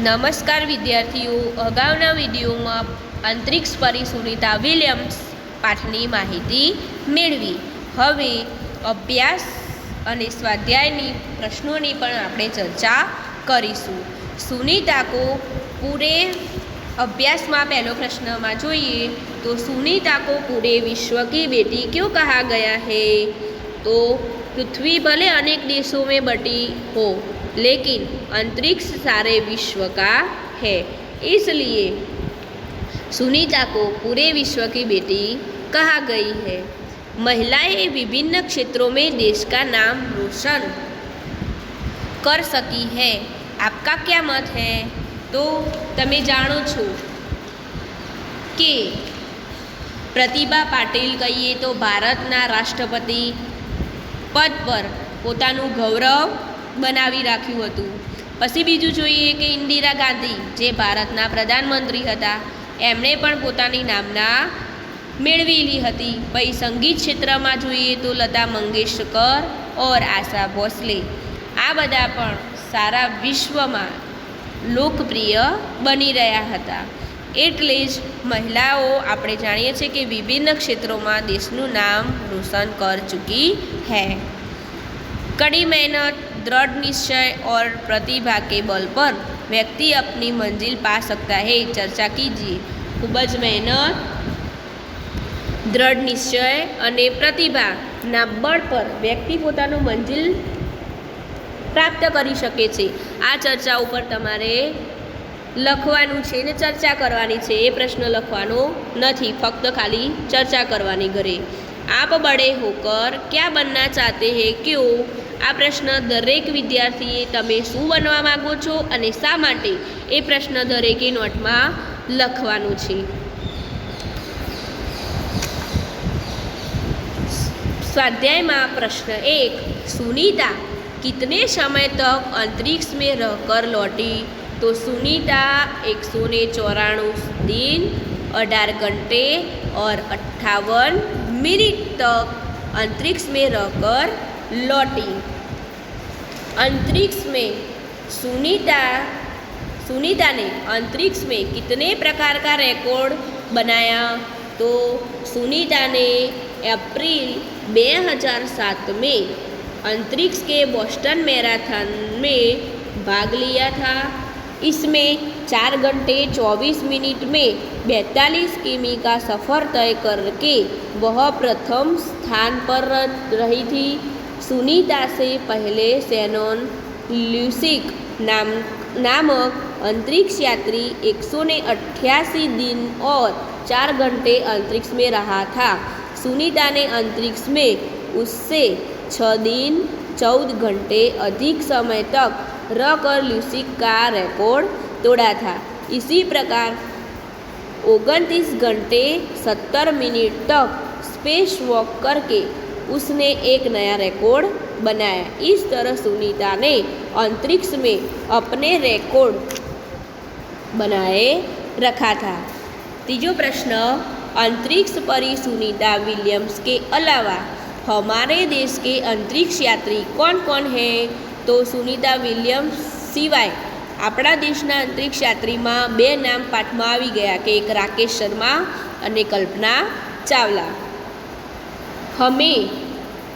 નમસ્કાર વિદ્યાર્થીઓ, અગાઉના વિડીયોમાં અંતરિક્ષ પરી સુનિતા વિલિયમ્સ પાઠની માહિતી મેળવી. હવે અભ્યાસ અને સ્વાધ્યાયની પ્રશ્નોની પણ આપણે ચર્ચા કરીશું. સુનિતા કો પૂરે अभ्यास में पहलो प्रश्न में જોઈએ तो सुनीता को पूरे विश्व की बेटी क्यों कहा गया है? तो पृथ्वी भले अनेक देशों में बटी हो लेकिन अंतरिक्ष सारे विश्व का है, इसलिए सुनीता को पूरे विश्व की बेटी कहा गई है. महिलाएं विभिन्न क्षेत्रों में देश का नाम रोशन कर सकी है. आपका क्या मत है? तो तमे जाणो छो कि प्रतिभा पाटिल कहीए तो भारतना राष्ट्रपति पद पर पोतानुं गौरव बनावी राख्युं हतुं. पछी बीजुं जोईए कि इंदिरा गांधी जे भारतना प्रधानमंत्री हता एमणे पण पोतानी नामना मेळवेली हती. पछी संगीत क्षेत्र में जोईए तो लता मंगेशकर और आशा भोसले आ बधा पण सारा विश्व में लोकप्रिय बनी रह्या हता. एटले ज महिलाओं आपणे जाणीए छीए कि विभिन्न क्षेत्रों में देशनुं नाम रोशन कर चुकी है. कड़ी मेहनत, दृढ़ निश्चय और प्रतिभा के बल पर व्यक्ति अपनी मंजिल पा सकता है. चर्चा कीजिए. खूब ज मेहनत, दृढ़ निश्चय अने प्रतिभाना बळ पर व्यक्ति पोतानुं मंजिल प्राप्त करी शके छे. आ चर्चा पर तमारे लखवानुं छे ने चर्चा करवानी छे. ए प्रश्न लखवानो नथी, फक्त खाली चर्चा करवानी घरे. आप बड़े होकर क्या बनना चाहते हैं क्यों? आ प्रश्न दरेक विद्यार्थीए तमे शुं बनवा मांगो छो अने शा माटे ए प्रश्न दरेके नोटमां लखवानुं छे. स्वाध्याय में प्रश्न 1. सुनीता कितने समय तक अंतरिक्ष में रहकर लौटी? तो सुनीता 194 दिन, 18 घंटे और 58 मिनट तक अंतरिक्ष में रहकर लौटी. अंतरिक्ष में सुनीता ने अंतरिक्ष में कितने प्रकार का रिकॉर्ड बनाया? तो सुनीता ने अप्रैल 2007 में अंतरिक्ष के बोस्टन मैराथन में भाग लिया था. इसमें 4 घंटे 24 मिनट में 42 किमी का सफ़र तय करके वह प्रथम स्थान पर रही थी. सुनीता से पहले शैनोन ल्यूसिक नामक अंतरिक्ष यात्री 188 दिन और 4 घंटे अंतरिक्ष में रहा था. सुनीता ने अंतरिक्ष में उससे 6 दिन 14 घंटे अधिक समय तक रहकर ल्यूसिक का रिकॉर्ड तोड़ा था. इसी प्रकार 29 घंटे 70 मिनट तक स्पेस वॉक करके उसने एक नया रिकॉर्ड बनाया. इस तरह सुनीता ने अंतरिक्ष में अपने रिकॉर्ड बनाए रखा था. तीजो प्रश्न. अंतरिक्ष परी सुनीता विलियम्स के अलावा हमारे देश के अंतरिक्ष यात्री कौन कौन है? तो सुनीता विलियम्स सिवाय अपना देशना अंतरिक्ष यात्री में 2 नाम पाठ में आवी गया कि एक राकेश शर्मा और कल्पना चावला. हमें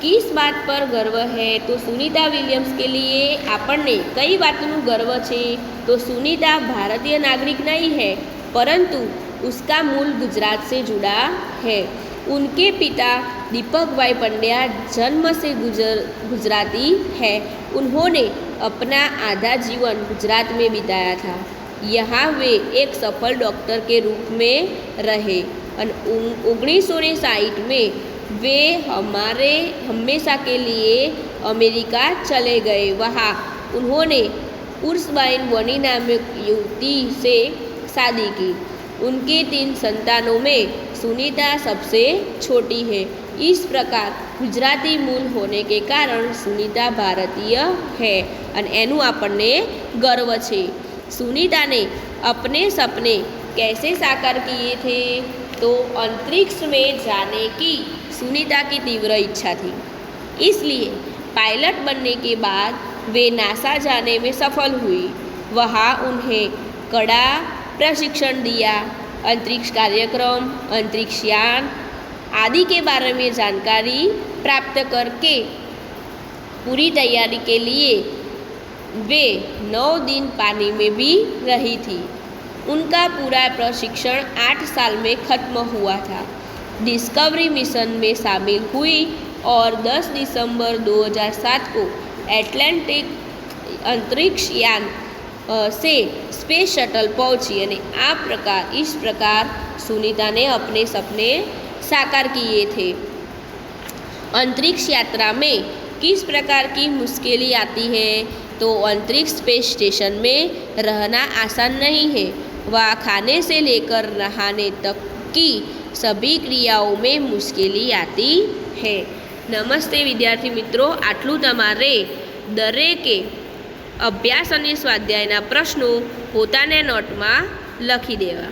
किस बात पर गर्व है? तो सुनीता विलियम्स के लिए आपने कई बातों गर्व है? तो सुनीता भारतीय नागरिक नहीं है परंतु उसका मूल गुजरात से जुड़ा है. उनके पिता दीपक भाई पंड्या जन्म से गुजराती है. उन्होंने अपना आधा जीवन गुजरात में बिताया था. यहाँ वे एक सफल डॉक्टर के रूप में रहे. 1960 में वे हमेशा के लिए अमेरिका चले गए. वहाँ उन्होंने उर्सबाइन बनी नामक युवती से शादी की. उनके 3 संतानों में सुनीता सबसे छोटी है. इस प्रकार गुजराती मूल होने के कारण सुनीता भारतीय है और एनु आपने गर्व है. सुनीता ने अपने सपने कैसे साकार किए थे? तो अंतरिक्ष में जाने की सुनीता की तीव्र इच्छा थी, इसलिए पायलट बनने के बाद वे नासा जाने में सफल हुई. वहाँ उन्हें कड़ा प्रशिक्षण दिया। अंतरिक्ष कार्यक्रम, अंतरिक्ष यान आदि के बारे में जानकारी प्राप्त करके पूरी तैयारी के लिए वे 9 दिन पानी में भी रही थी। उनका पूरा प्रशिक्षण 8 साल में खत्म हुआ था। डिस्कवरी मिशन में शामिल हुई और 10 दिसंबर 2007 को एटलांटिक अंतरिक्ष यान से स्पेस शटल पहुंची और इस प्रकार सुनीता ने अपने सपने साकार किए थे। अंतरिक्ष यात्रा में किस प्रकार की मुश्किलें आती है? तो अंतरिक्ष स्पेस स्टेशन में रहना आसान नहीं है। वहाँ खाने से लेकर नहाने तक की सभी क्रियाओं में मुश्किलें आती है। नमस्ते विद्यार्थी मित्रों, आटलू तमारे दरेके अभ्यास અને સ્વાધ્યાયના પ્રશ્નો પોતાના નોટમાં લખી દેવા।